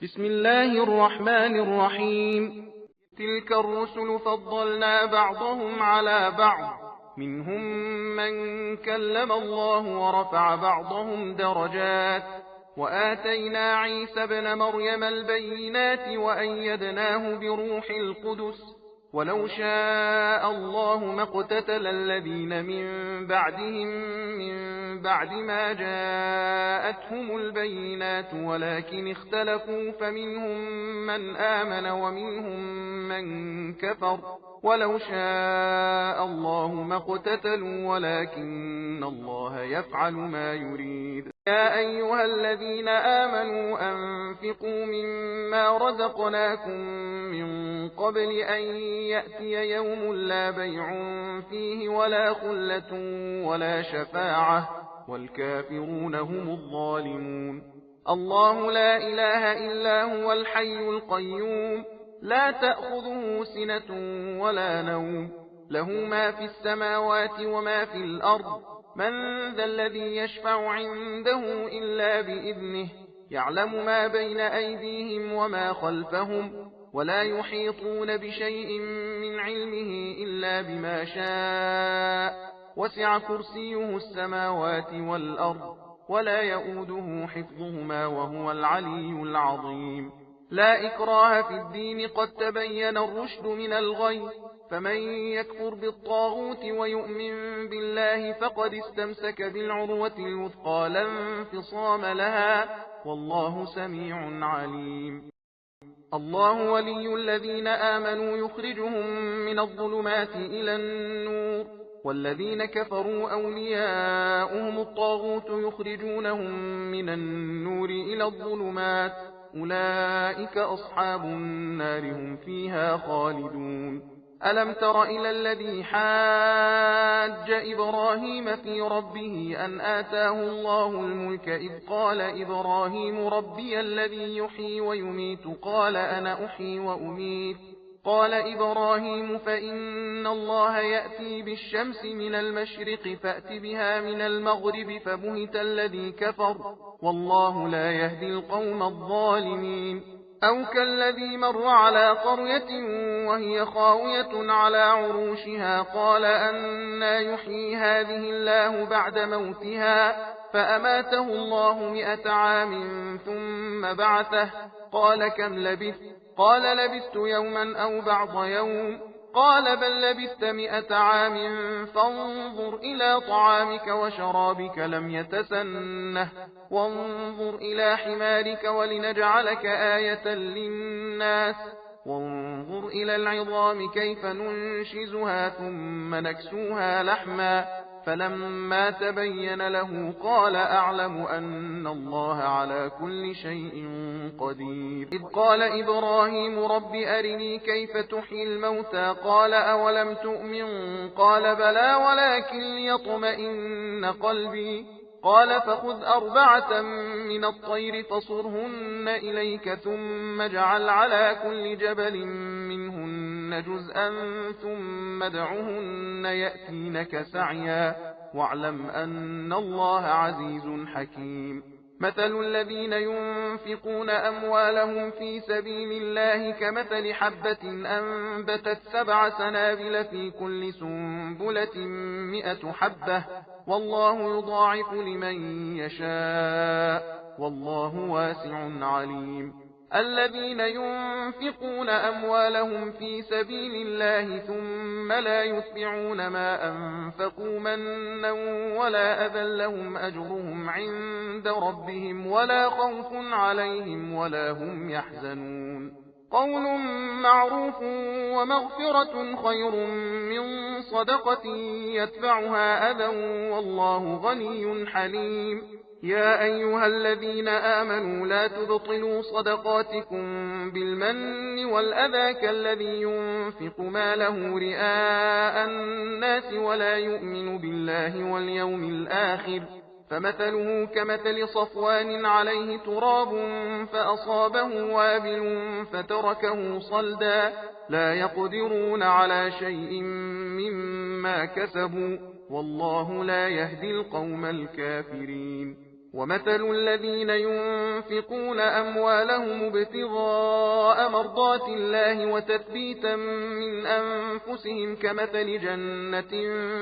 بسم الله الرحمن الرحيم. تلك الرسل فضلنا بعضهم على بعض، منهم من كلم الله ورفع بعضهم درجات، وآتينا عيسى ابن مريم البينات وأيدناه بروح القدس، ولو شاء الله ما اقتتل الذين من بعدهم من بعد ما جاءتهم البينات ولكن اختلفوا، فمنهم من آمن ومنهم من كفر، ولو شاء الله ما اقتتلوا ولكن الله يفعل ما يريد. يا أيها الذين آمنوا أنفقوا مما رزقناكم من قبل أن يأتي يوم لا بيع فيه ولا خلة ولا شفاعة، والكافرون هم الظالمون. الله لا إله إلا هو الحي القيوم، لا تأخذه سنة ولا نوم، له ما في السماوات وما في الأرض. من ذا الذي يشفع عنده إلا بإذنه، يعلم ما بين أيديهم وما خلفهم، ولا يحيطون بشيء من علمه إلا بما شاء، وسع كرسيه السماوات والأرض، ولا يؤوده حفظهما وهو العلي العظيم. لا إكراه في الدين، قد تبين الرشد من الغي، فمن يكفر بالطاغوت ويؤمن بالله فقد استمسك بالعروة الوثقى لا انفصام لها، والله سميع عليم. الله ولي الذين آمنوا يخرجهم من الظلمات إلى النور، والذين كفروا أولياؤهم الطاغوت يخرجونهم من النور إلى الظلمات، أولئك أصحاب النار هم فيها خالدون. ألم تر إلى الذي حاج إبراهيم في ربه أن آتاه الله الملك، إذ قال إبراهيم ربي الذي يحيي ويميت قال أنا أحيي وأميت. قال إبراهيم فإن الله يأتي بالشمس من المشرق فأت بها من المغرب، فبهت الذي كفر، والله لا يهدي القوم الظالمين. أو كالذي مر على قرية وهي خاوية على عروشها قال أنى يحيي هذه الله بعد موتها، فأماته الله 100 عام ثم بعثه، قال كم لبثت؟ قال لبثت يوما أو بعض يوم، قال بل لبثت 100 عام، فانظر إلى طعامك وشرابك لم يتسنه، وانظر إلى حمارك ولنجعلك آية للناس، وانظر إلى العظام كيف ننشزها ثم نكسوها لحما، فلما تبين له قال أعلم أن الله على كل شيء قدير. إذ قال إبراهيم رب أرني كيف تحيي الموتى، قال أولم تؤمن؟ قال بلى ولكن ليطمئن قلبي. قال فخذ 4 من الطير فصرهن إليك، ثم اجعل على كل جبل منهن جزءا ثم ادعهن يأتينك سعيا، واعلم أن الله عزيز حكيم. مثل الذين ينفقون أموالهم في سبيل الله كمثل حبة أنبتت 7 سنابل في كل سنبلة 100 حبة، والله يضاعف لمن يشاء، والله واسع عليم. الذين ينفقون أموالهم في سبيل الله ثم لا يتبعون ما أنفقوا منا ولا أذى لهم أجرهم عند ربهم ولا خوف عليهم ولا هم يحزنون. قول معروف ومغفرة خير من صدقة يتبعها أذى، والله غني حليم. يا أيها الذين آمنوا لا تبطلوا صدقاتكم بالمن والأذى كالذي ينفق ماله رئاء الناس ولا يؤمن بالله واليوم الآخر، فمثله كمثل صفوان عليه تراب فأصابه وابل فتركه صلدا، لا يقدرون على شيء مما كسبوا، والله لا يهدي القوم الكافرين. ومثل الذين ينفقون أموالهم ابتغاء مرضات الله وتثبيتا من أنفسهم كمثل جنة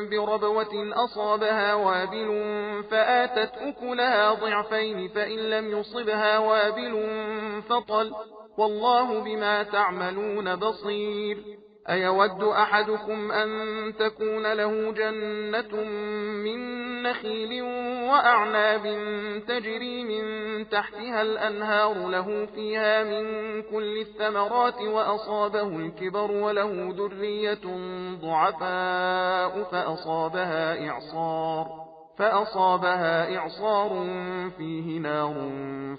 بربوة أصابها وابل فآتت أكلها ضعفين فإن لم يصبها وابل فطل والله بما تعملون بصير. أيود أحدكم أن تكون له جنة من نخيل وأعناب تجري من تحتها الأنهار له فيها من كل الثمرات وأصابه الكبر وله ذرية ضعفاء فأصابها إعصار فيه نار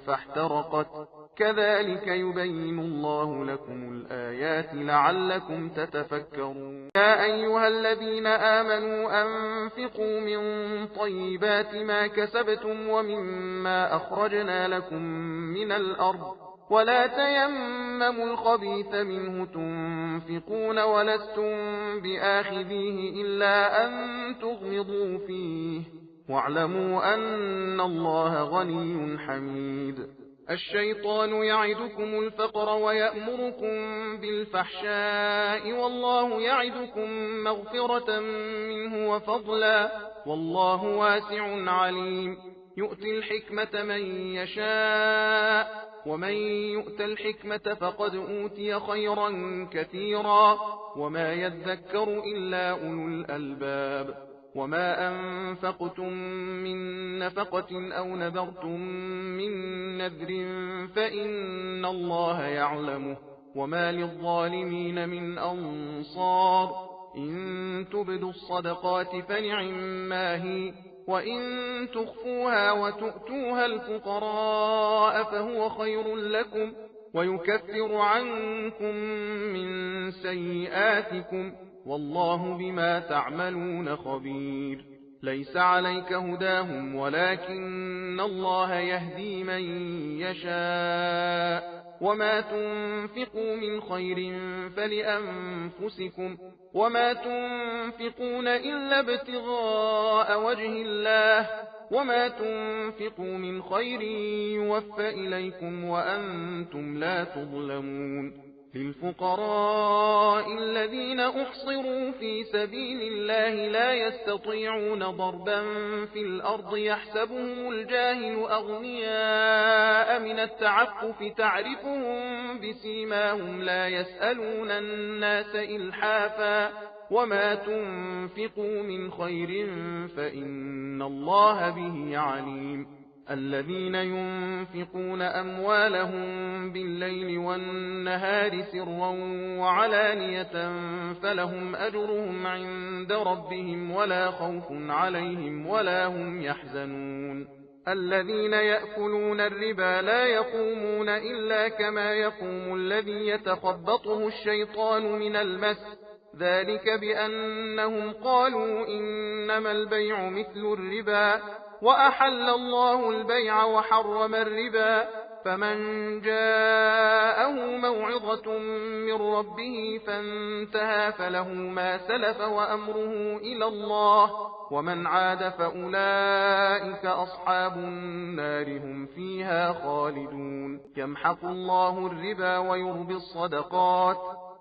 فاحترقت كذلك يبين الله لكم الآيات لعلكم تتفكرون. يا أيها الذين آمنوا أنفقوا من طيبات ما كسبتم ومما أخرجنا لكم من الأرض ولا تيمموا الخبيث منه تنفقون ولستم بآخذيه إلا أن تغمضوا فيه واعلموا أن الله غني حميد. الشيطان يعدكم الفقر ويأمركم بالفحشاء والله يعدكم مغفرة منه وفضلا والله واسع عليم. يؤتي الحكمة من يشاء ومن يؤت الحكمة فقد أوتي خيرا كثيرا وما يذكر إلا أولو الألباب. وما أنفقتم من نفقة أو نذرتم من نذر فإن الله يعلمه وما للظالمين من أنصار. إن تبدوا الصدقات فنعما هي وإن تخفوها وتؤتوها الفقراء فهو خير لكم ويكفر عنكم من سيئاتكم والله بما تعملون خبير. ليس عليك هداهم ولكن الله يهدي من يشاء وما تنفقوا من خير فلأنفسكم وما تنفقون إلا ابتغاء وجه الله وما تنفقوا من خير يوفى إليكم وأنتم لا تظلمون. للفقراء الذين أحصروا في سبيل الله لا يستطيعون ضربا في الأرض يحسبهم الجاهل أغنياء من التعفف تعرفهم بسيماهم لا يسألون الناس إلحافا وما تنفقوا من خير فإن الله به عليم. الذين ينفقون أموالهم بالليل والنهار سرا وعلانية فلهم أجرهم عند ربهم ولا خوف عليهم ولا هم يحزنون. الذين يأكلون الربا لا يقومون إلا كما يقوم الذي يتخبطه الشيطان من المس ذلك بأنهم قالوا إنما البيع مثل الربا وأحل الله البيع وحرم الربا. فمن جاءه موعظة من ربه فانتهى فله ما سلف وأمره إلى الله ومن عاد فأولئك أصحاب النار هم فيها خالدون. يمحق الله الربا ويربي الصدقات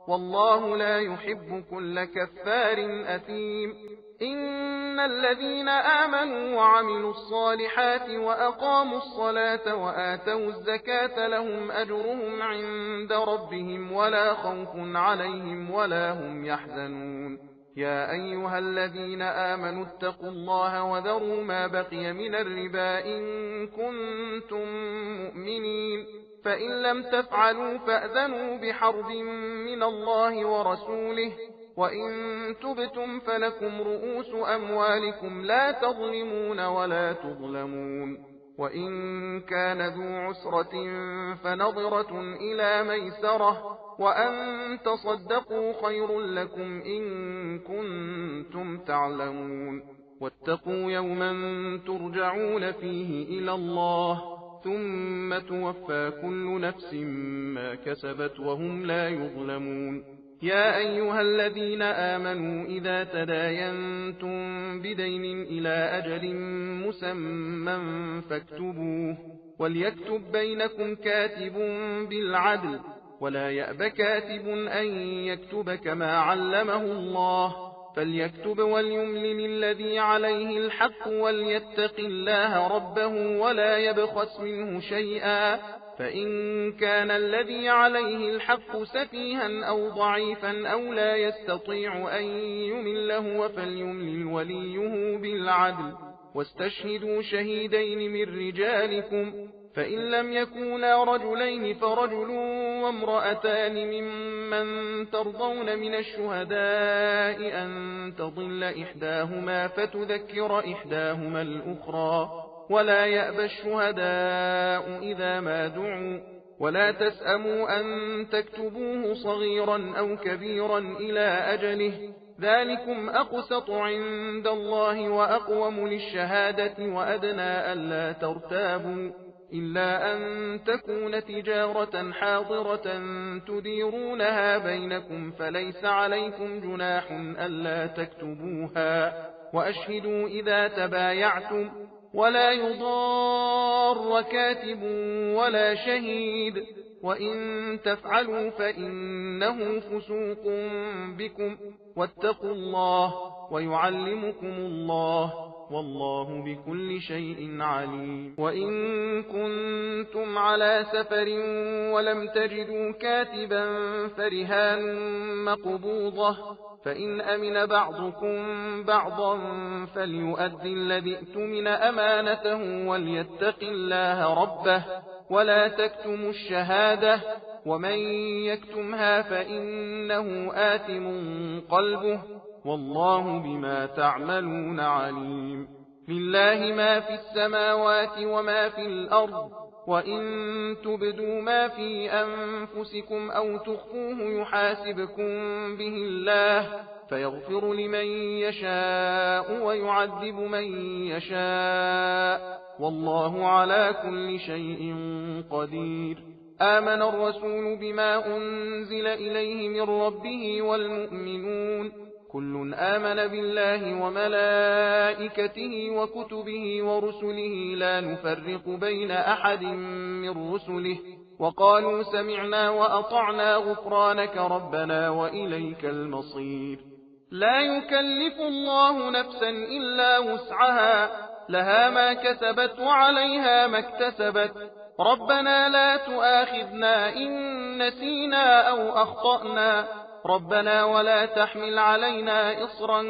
والله لا يحب كل كفار أثيم. إن الذين آمنوا وعملوا الصالحات وأقاموا الصلاة وآتوا الزكاة لهم أجرهم عند ربهم ولا خوف عليهم ولا هم يحزنون. يا أيها الذين آمنوا اتقوا الله وذروا ما بقي من الربا إن كنتم مؤمنين فإن لم تفعلوا فأذنوا بحرب من الله ورسوله وإن تبتم فلكم رؤوس أموالكم لا تظلمون ولا تظلمون. وإن كان ذو عسرة فنظرة إلى ميسرة وأن تصدقوا خير لكم إن كنتم تعلمون. واتقوا يوما ترجعون فيه إلى الله ثم توفى كل نفس ما كسبت وهم لا يظلمون. يا أيها الذين آمنوا إذا تداينتم بدين إلى أجل مسمى فاكتبوه وليكتب بينكم كاتب بالعدل ولا يأب كاتب أن يكتب كما علمه الله فليكتب وليملل الذي عليه الحق وليتق الله ربه ولا يبخس منه شيئا فإن كان الذي عليه الحق سفيها أو ضعيفا أو لا يستطيع أن يمله فليملل وليه بالعدل واستشهدوا شهيدين من رجالكم فإن لم يكونا رجلين فرجل وامرأتان ممن ترضون من الشهداء أن تضل إحداهما فتذكر إحداهما الأخرى ولا يأبى الشهداء إذا ما دعوا ولا تسأموا أن تكتبوه صغيرا أو كبيرا إلى أجله ذلكم أقسط عند الله وأقوم للشهادة وأدنى ألا ترتابوا إلا أن تكون تجارة حاضرة تديرونها بينكم فليس عليكم جناح ألا تكتبوها وأشهدوا إذا تبايعتم ولا يضار كاتب ولا شهيد وإن تفعلوا فإنه فسوق بكم واتقوا الله ويعلمكم الله والله بكل شيء عليم وإن كنتم على سفر ولم تجدوا كاتبا فرهان مقبوضة فإن أمن بعضكم بعضا فليؤدي الذي ائتمن أمانته وليتق الله ربه ولا تكتموا الشهادة ومن يكتمها فإنه آثم قلبه والله بما تعملون عليم لله ما في السماوات وما في الأرض وإن تبدوا ما في أنفسكم أو تخفوه يحاسبكم به الله فيغفر لمن يشاء ويعذب من يشاء والله على كل شيء قدير آمن الرسول بما أنزل إليه من ربه والمؤمنون كل آمن بالله وملائكته وكتبه ورسله لا نفرق بين أحد من رسله وقالوا سمعنا وأطعنا غفرانك ربنا وإليك المصير لا يكلف الله نفسا إلا وسعها لها ما كسبت وعليها ما اكتسبت ربنا لا تؤاخذنا إن نسينا أو أخطأنا ربنا ولا تحمل علينا إصرا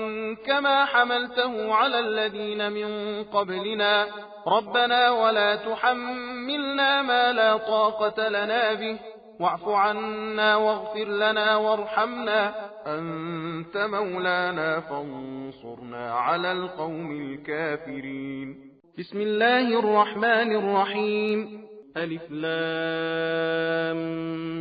كما حملته على الذين من قبلنا ربنا ولا تحملنا ما لا طاقة لنا به واعف عنا واغفر لنا وارحمنا أنت مولانا فانصرنا على القوم الكافرين بسم الله الرحمن الرحيم ألف لام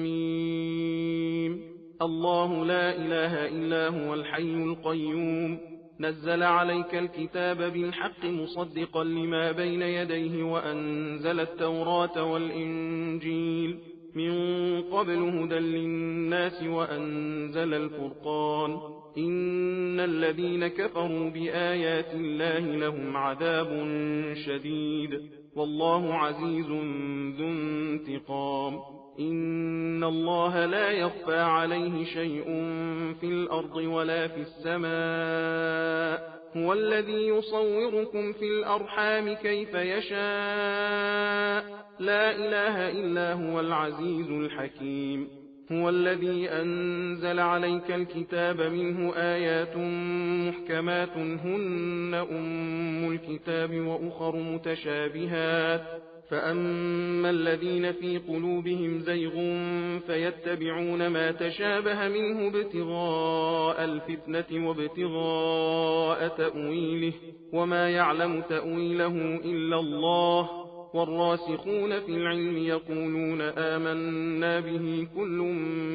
ميم الله لا إله إلا هو الحي القيوم نزل عليك الكتاب بالحق مصدقا لما بين يديه وأنزل التوراة والإنجيل من قبل هدى للناس وأنزل الفرقان إن الذين كفروا بآيات الله لهم عذاب شديد والله عزيز ذو انتقام إن الله لا يخفى عليه شيء في الأرض ولا في السماء هو الذي يصوركم في الأرحام كيف يشاء لا إله إلا هو العزيز الحكيم هو الذي أنزل عليك الكتاب منه آيات محكمات هن أم الكتاب وأخر متشابهات فأما الذين في قلوبهم زيغ فيتبعون ما تشابه منه ابتغاء الفتنة وابتغاء تأويله وما يعلم تأويله إلا الله والراسخون في العلم يقولون آمنا به كل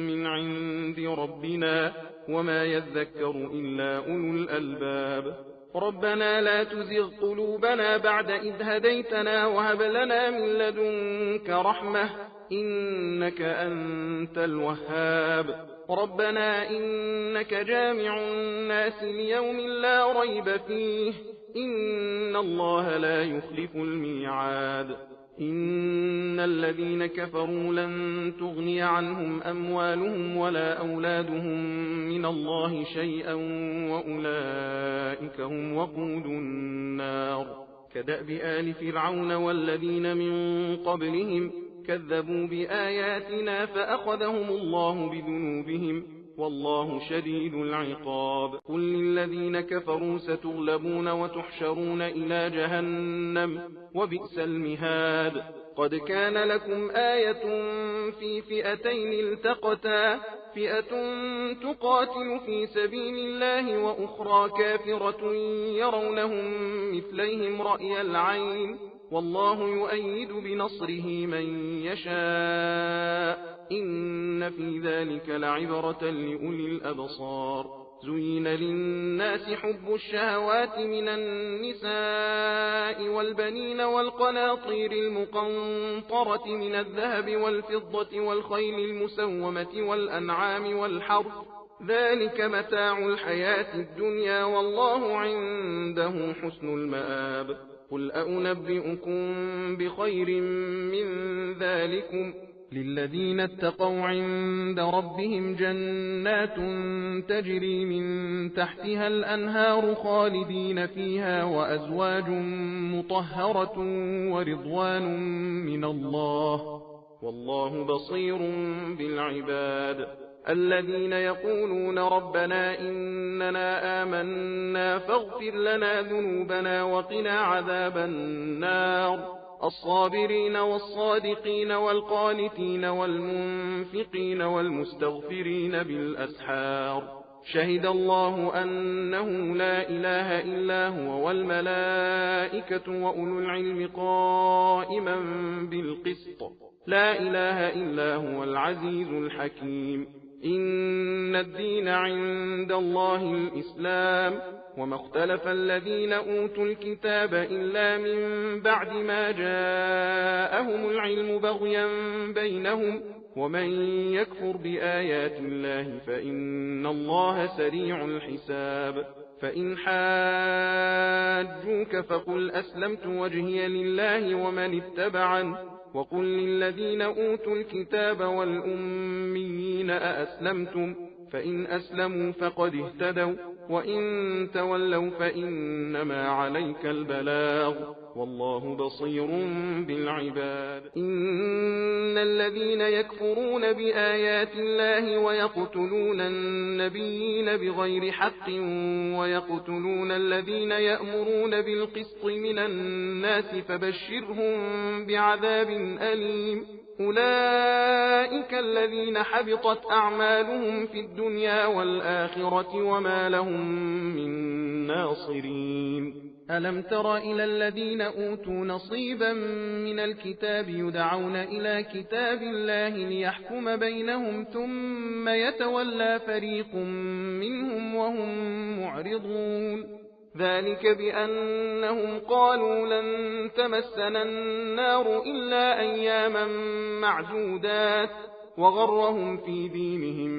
من عند ربنا وما يذكر إلا أولو الألباب ربنا لا تزغ قلوبنا بعد إذ هديتنا وهب لنا من لدنك رحمة إنك أنت الوهاب ربنا إنك جامع الناس ليوم لا ريب فيه إن الله لا يخلف الميعاد إن الذين كفروا لن تغني عنهم أموالهم ولا أولادهم من الله شيئا وأولئك هم وقود النار كدأب آل فرعون والذين من قبلهم كذبوا بآياتنا فأخذهم الله بذنوبهم والله شديد العقاب قل للذين كفروا ستغلبون وتحشرون إلى جهنم وبئس المهاد قد كان لكم آية في فئتين التقتا فئة تقاتل في سبيل الله وأخرى كافرة يرونهم مثليهم رأي العين والله يؤيد بنصره من يشاء إن في ذلك لعبرة لأولي الأبصار زين للناس حب الشهوات من النساء والبنين والقناطير المقنطرة من الذهب والفضة والخيل المسومة والأنعام والحرث ذلك متاع الحياة الدنيا والله عنده حسن المآب قل أنبئكم بخير من ذلكم للذين اتقوا عند ربهم جنات تجري من تحتها الأنهار خالدين فيها وأزواج مطهرة ورضوان من الله والله بصير بالعباد الذين يقولون ربنا إننا آمنا فاغفر لنا ذنوبنا وقنا عذاب النار الصابرين والصادقين والقانتين والمنفقين والمستغفرين بالأسحار شهد الله أنه لا إله إلا هو والملائكة وأولو العلم قائما بالقسط لا إله إلا هو العزيز الحكيم إن الدين عند الله الإسلام وما اختلف الذين أوتوا الكتاب إلا من بعد ما جاءهم العلم بغيا بينهم ومن يكفر بآيات الله فإن الله سريع الحساب فإن حاجوك فقل أسلمت وجهي لله ومن اتبعن وقل للذين أوتوا الكتاب والأميين أأسلمتم فإن أسلموا فقد اهتدوا وإن تولوا فإنما عليك البلاغ والله بصير بالعباد إن الذين يكفرون بآيات الله ويقتلون النبيين بغير حق ويقتلون الذين يأمرون بالقسط من الناس فبشرهم بعذاب أليم أولئك الذين حبطت أعمالهم في الدنيا والآخرة وما لهم من ناصرين ألم تر إلى الذين أوتوا نصيبا من الكتاب يدعون إلى كتاب الله ليحكم بينهم ثم يتولى فريق منهم وهم معرضون ذلك بأنهم قالوا لن تمسنا النار إلا أياما معدودات وغرهم في دينهم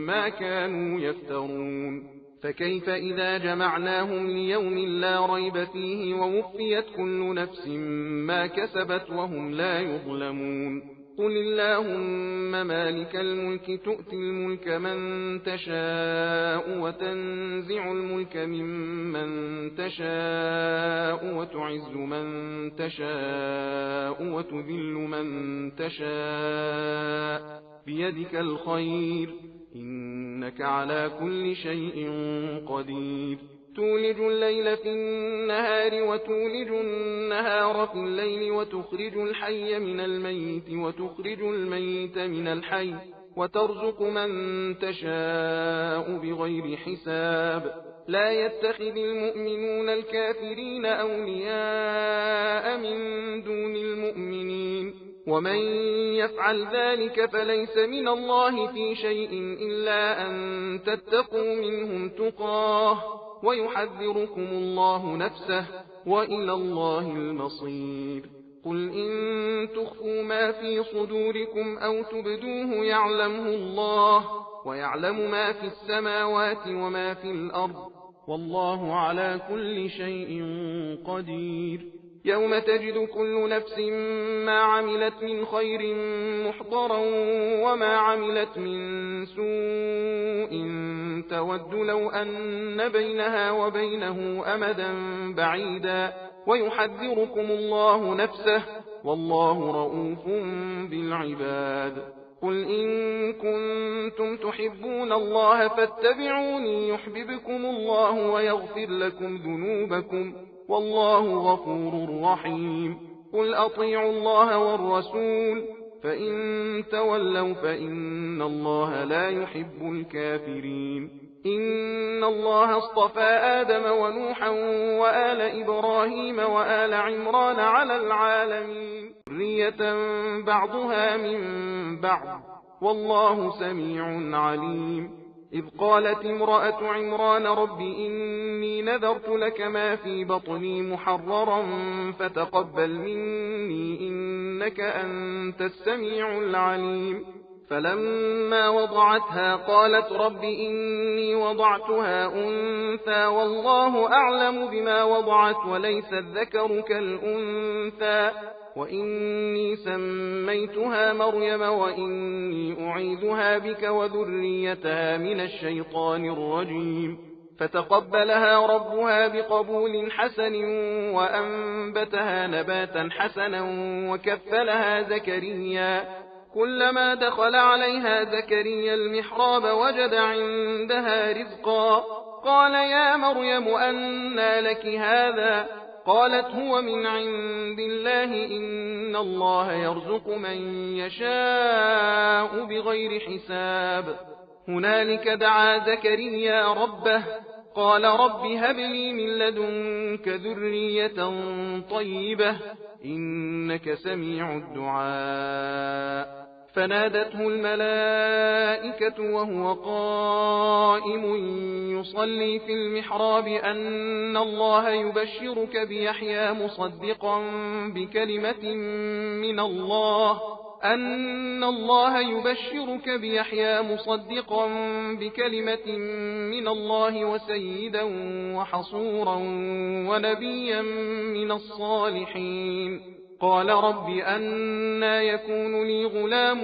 ما كانوا يفترون فكيف إذا جمعناهم ليوم لا ريب فيه ووفيت كل نفس ما كسبت وهم لا يظلمون قل اللهم مالك الملك تؤتي الملك من تشاء وتنزع الملك ممن تشاء وتعز من تشاء وتذل من تشاء بيدك الخير إنك على كل شيء قدير تولج الليل في النهار وتولج النهار في الليل وتخرج الحي من الميت وتخرج الميت من الحي وترزق من تشاء بغير حساب لا يتخذ المؤمنون الكافرين أولياء من دون المؤمنين ومن يفعل ذلك فليس من الله في شيء إلا أن تتقوا منهم تقاه ويحذركم الله نفسه وإلى الله المصير. قل إن تخفوا ما في صدوركم أو تبدوه يعلمه الله ويعلم ما في السماوات وما في الأرض والله على كل شيء قدير. يوم تجد كل نفس ما عملت من خير محضرا وما عملت من سوء تود لو أن بينها وبينه أمدا بعيدا ويحذركم الله نفسه والله رؤوف بالعباد. قل إن كنتم تحبون الله فاتبعوني يحببكم الله ويغفر لكم ذنوبكم والله غفور رحيم. قل أطيعوا الله والرسول فإن تولوا فإن الله لا يحب الكافرين. إن الله اصطفى آدم ونوحا وآل إبراهيم وآل عمران على العالمين ذرية بعضها من بعض والله سميع عليم. إذ قالت امرأة عمران رب إني نذرت لك ما في بطني محررا فتقبل مني إنك أنت السميع العليم. فلما وضعتها قالت رب إني وضعتها أنثى والله أعلم بما وضعت وليس الذكر كالأنثى وإني سميتها مريم وإني أعيذها بك وذريتها من الشيطان الرجيم. فتقبلها ربها بقبول حسن وأنبتها نباتا حسنا وكفلها زكريا. كلما دخل عليها زكريا المحراب وجد عندها رزقا قال يا مريم أنى لك هذا؟ قالت هو من عند الله إن الله يرزق من يشاء بغير حساب. هنالك دعا زكريا ربه قال رب هب لي من لدنك ذرية طيبة إنك سميع الدعاء. فنادته الملائكة وهو قائم يصلي في المحراب أن الله يبشرك بيحيى مصدقا بكلمة من الله وسيدا وحصورا ونبيا من الصالحين. قال رب أنى يكون لي غلام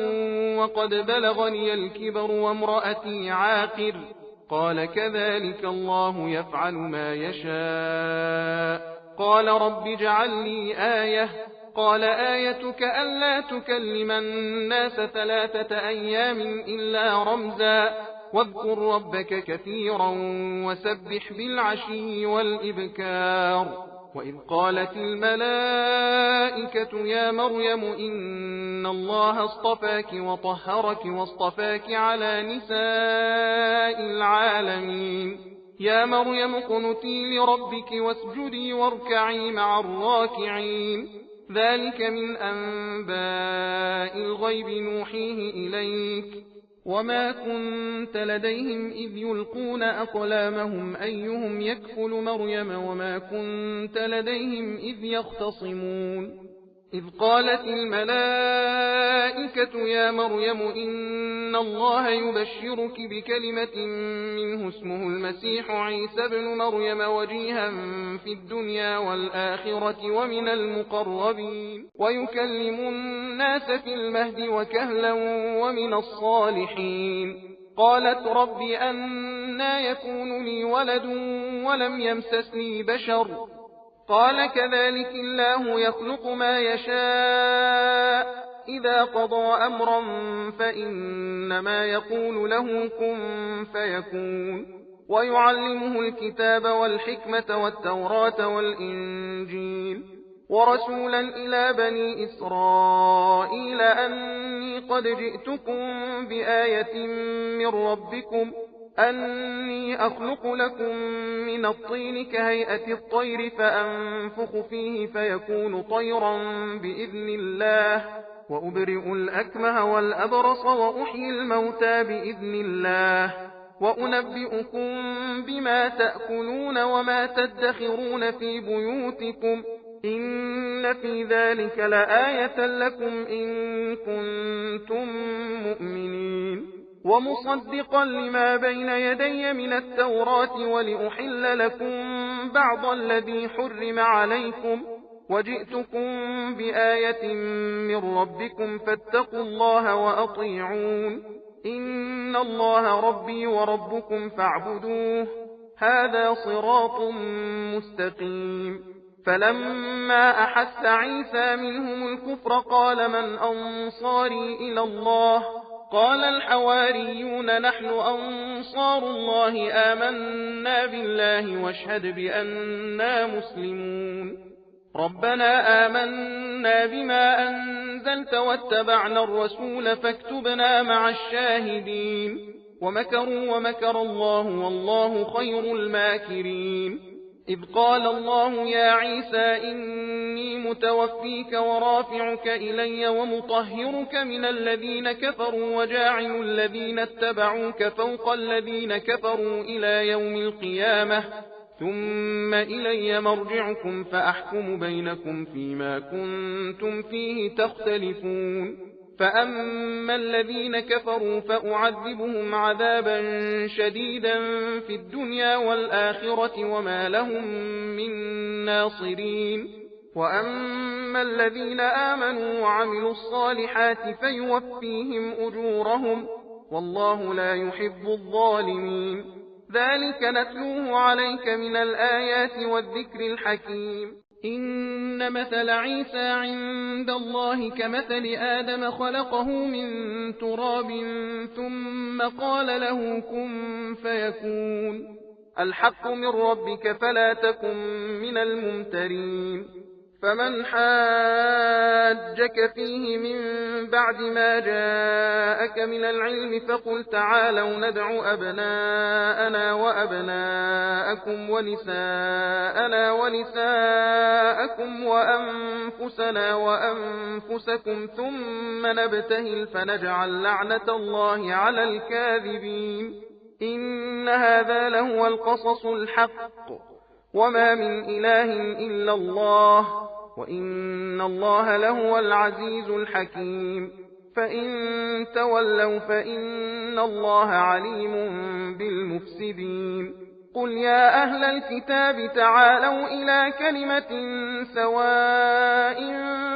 وقد بلغني الكبر وامرأتي عاقر؟ قال كذلك الله يفعل ما يشاء. قال رب اجعل لي آية. قال آيتك ألا تكلم الناس 3 أيام إلا رمزا واذكر ربك كثيرا وسبح بالعشي والإبكار. وإذ قالت الملائكة يا مريم إن الله اصطفاك وطهرك واصطفاك على نساء العالمين. يا مريم اقنتي لربك واسجدي واركعي مع الراكعين. ذلك من أنباء الغيب نوحيه إليك وما كنت لديهم إذ يلقون أقلامهم أيهم يكفل مريم وما كنت لديهم إذ يختصمون. إذ قالت الملائكة يا مريم إن الله يبشرك بكلمة منه اسمه المسيح عيسى بن مريم وجيها في الدنيا والآخرة ومن المقربين ويكلم الناس في المهد وكهلا ومن الصالحين. قالت رب أنى يكون لي ولد ولم يمسسني بشر؟ قال كذلك الله يخلق ما يشاء إذا قضى أمرا فإنما يقول له كن فيكون. ويعلمه الكتاب والحكمة والتوراة والإنجيل ورسولا إلى بني إسرائيل أني قد جئتكم بآية من ربكم أني أخلق لكم من الطين كهيئة الطير فأنفخ فيه فيكون طيرا بإذن الله وأبرئ الأكمه والأبرص وأحيي الموتى بإذن الله وأنبئكم بما تأكلون وما تدخرون في بيوتكم إن في ذلك لآية لكم إن كنتم مؤمنين ومصدقا لما بين يدي من التوراة ولأحل لكم بعض الذي حرم عليكم وجئتكم بآية من ربكم فاتقوا الله وأطيعون إن الله ربي وربكم فاعبدوه هذا صراط مستقيم فلما أحس عيسى منهم الكفر قال من أنصاري إلى الله قال الحواريون نحن أنصار الله آمنا بالله واشهد بأننا مسلمون ربنا آمنا بما أنزلت واتبعنا الرسول فاكتبنا مع الشاهدين ومكروا ومكر الله والله خير الماكرين إذ قال الله يا عيسى إني متوفيك ورافعك إلي ومطهرك من الذين كفروا وجاعل الذين اتبعوك فوق الذين كفروا إلى يوم القيامة ثم إلي مرجعكم فأحكم بينكم فيما كنتم فيه تختلفون فأما الذين كفروا فأعذبهم عذابا شديدا في الدنيا والآخرة وما لهم من ناصرين وأما الذين آمنوا وعملوا الصالحات فيوفيهم أجورهم والله لا يحب الظالمين ذلك نتلوه عليك من الآيات والذكر الحكيم إن مثل عيسى عند الله كمثل آدم خلقه من تراب ثم قال له كن فيكون الحق من ربك فلا تكن من الممترين فمن حاجك فيه من بعد ما جاءك من العلم فقل تعالوا ندع أبناءنا وأبناءكم ونساءنا ونساءكم وأنفسنا وأنفسكم ثم نبتهل فنجعل لعنة الله على الكاذبين إن هذا لهو القصص الحق وما من إله إلا الله وإن الله لهو العزيز الحكيم فإن تولوا فإن الله عليم بالمفسدين قل يا أهل الكتاب تعالوا إلى كلمة سواء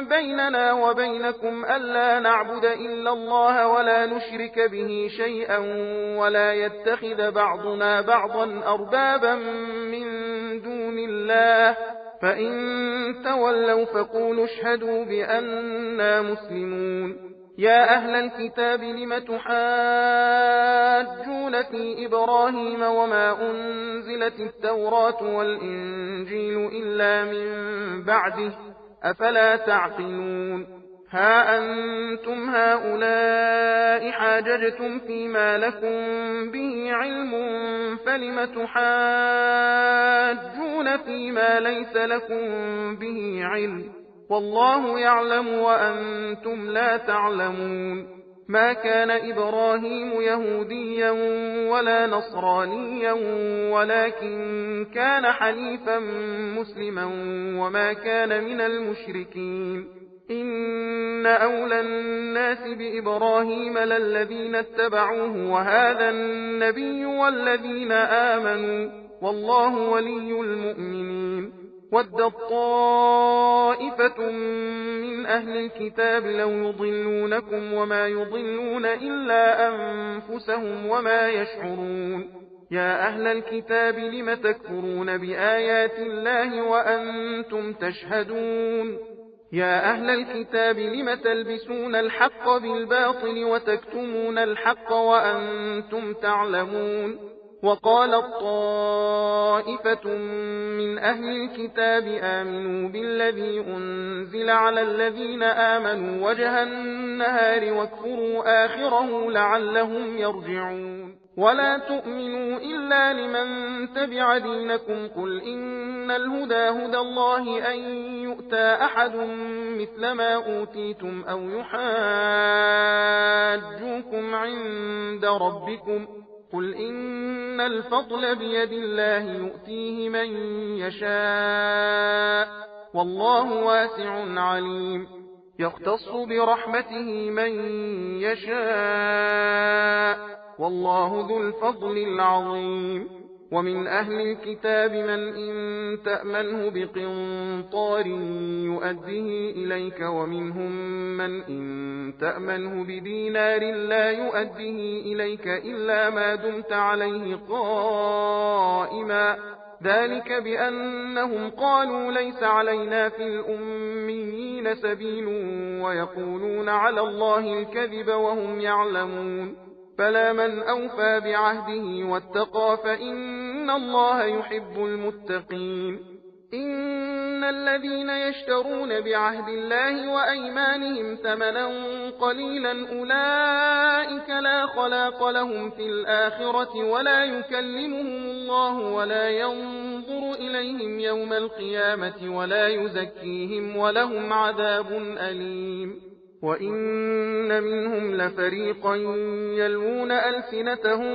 بيننا وبينكم ألا نعبد إلا الله ولا نشرك به شيئا ولا يتخذ بعضنا بعضا أربابا من دون الله فإن تولوا فقولوا اشهدوا بأننا مسلمون يا أهل الكتاب لم تحاجون في إبراهيم وما أنزلت التوراة والإنجيل إلا من بعده أفلا تعقلون ها أنتم هؤلاء حاججتم فيما لكم به علم فلم تحاجون فيما ليس لكم به علم والله يعلم وأنتم لا تعلمون ما كان إبراهيم يهوديا ولا نصرانيا ولكن كان حنيفا مسلما وما كان من المشركين إن أولى الناس بإبراهيم للذين اتبعوه وهذا النبي والذين آمنوا والله ولي المؤمنين ودت طائفة من أهل الكتاب لو يضلونكم وما يضلون إلا أنفسهم وما يشعرون يا أهل الكتاب لم تكفرون بآيات الله وأنتم تشهدون يا أهل الكتاب لم تلبسون الحق بالباطل وتكتمون الحق وأنتم تعلمون وقالت طائفة من أهل الكتاب آمنوا بالذي أنزل على الذين آمنوا وجه النهار واكفروا آخره لعلهم يرجعون ولا تؤمنوا إلا لمن تبع دينكم قل إن الهدى هدى الله أن يؤتى أحد مثل ما أوتيتم أو يحاجوكم عند ربكم قل إن الفضل بيد الله يؤتيه من يشاء والله واسع عليم يختص برحمته من يشاء والله ذو الفضل العظيم ومن أهل الكتاب من إن تأمنه بقنطار يؤديه إليك ومنهم من إن تأمنه بدينار لا يؤديه إليك إلا ما دمت عليه قائما ذلك بأنهم قالوا ليس علينا في الأميين سبيل ويقولون على الله الكذب وهم يعلمون فلا من أوفى بعهده واتقى فإن الله يحب المتقين إن الذين يشترون بعهد الله وأيمانهم ثمنا قليلا أولئك لا خلاق لهم في الآخرة ولا يكلمهم الله ولا ينظر إليهم يوم القيامة ولا يزكيهم ولهم عذاب أليم وإن منهم لفريقا يلوون ألسنتهم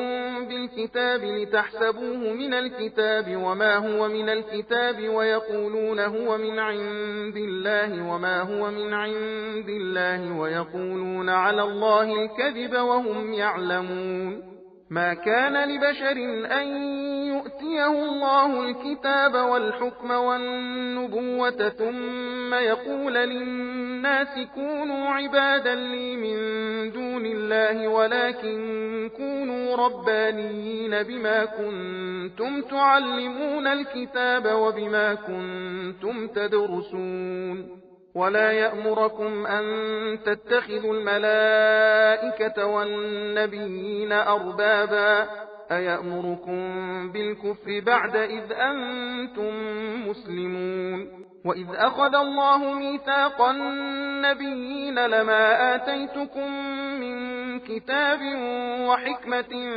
بالكتاب لتحسبوه من الكتاب وما هو من الكتاب ويقولون هو من عند الله وما هو من عند الله ويقولون على الله الكذب وهم يعلمون ما كان لبشر أن يؤتيه الله الكتاب والحكم والنبوة ثم يقول للناس كونوا عبادا لي من دون الله ولكن كونوا ربانيين بما كنتم تعلمون الكتاب وبما كنتم تدرسون ولا يأمركم أن تتخذوا الملائكة والنبيين أربابا أيأمركم بالكفر بعد إذ أنتم مسلمون وإذ أخذ الله ميثاق النبيين لما آتيتكم من كتاب وحكمة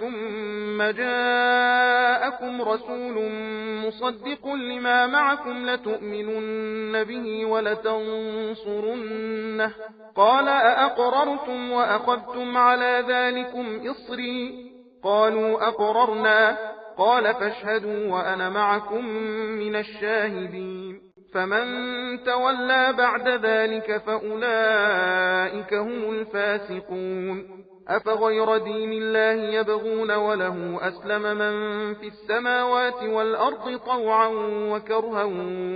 ثم جاءكم رسول مصدق لما معكم لتؤمنن به ولتنصرنه قال أأقررتم وأخذتم على ذلكم إصري قالوا أقررنا قال فاشهدوا وأنا معكم من الشاهدين فمن تولى بعد ذلك فأولئك هم الفاسقون أفغير دين الله يبغون وله أسلم من في السماوات والأرض طوعا وكرها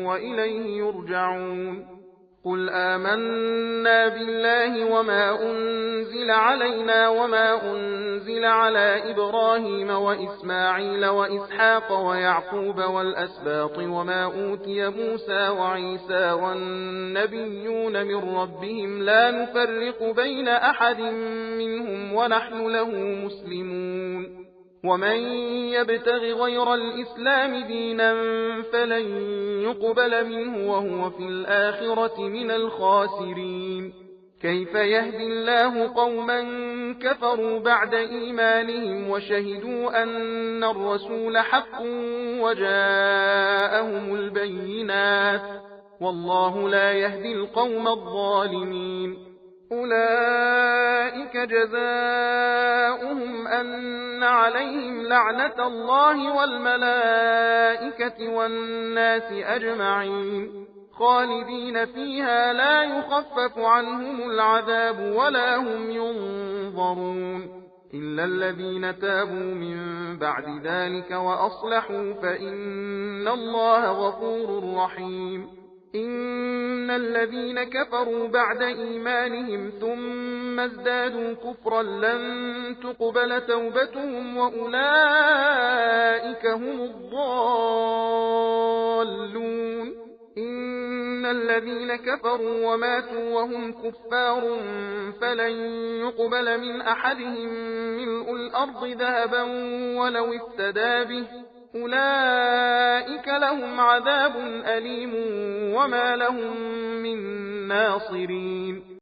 وإليه يرجعون قل آمنا بالله وما أنزل علينا وما أنزل على إبراهيم وإسماعيل وإسحاق ويعقوب والأسباط وما أوتي موسى وعيسى والنبيون من ربهم لا نفرق بين أحد منهم ونحن له مسلمون ومن يبتغ غير الإسلام دينا فلن يقبل منه وهو في الآخرة من الخاسرين كيف يهدي الله قوما كفروا بعد إيمانهم وشهدوا أن الرسول حق وجاءهم البينات والله لا يهدي القوم الظالمين أولئك جزاؤهم أن عليهم لعنة الله والملائكة والناس أجمعين خالدين فيها لا يخفف عنهم العذاب ولا هم ينظرون إلا الذين تابوا من بعد ذلك وأصلحوا فإن الله غفور رحيم إن الذين كفروا بعد إيمانهم ثم ازدادوا كفرا لن تقبل توبتهم وأولئك هم الضالون إن الذين كفروا وماتوا وهم كفار فلن يقبل من أحدهم ملء الأرض ذهبا ولو افتدى به أولئك لهم عذاب أليم وما لهم من ناصرين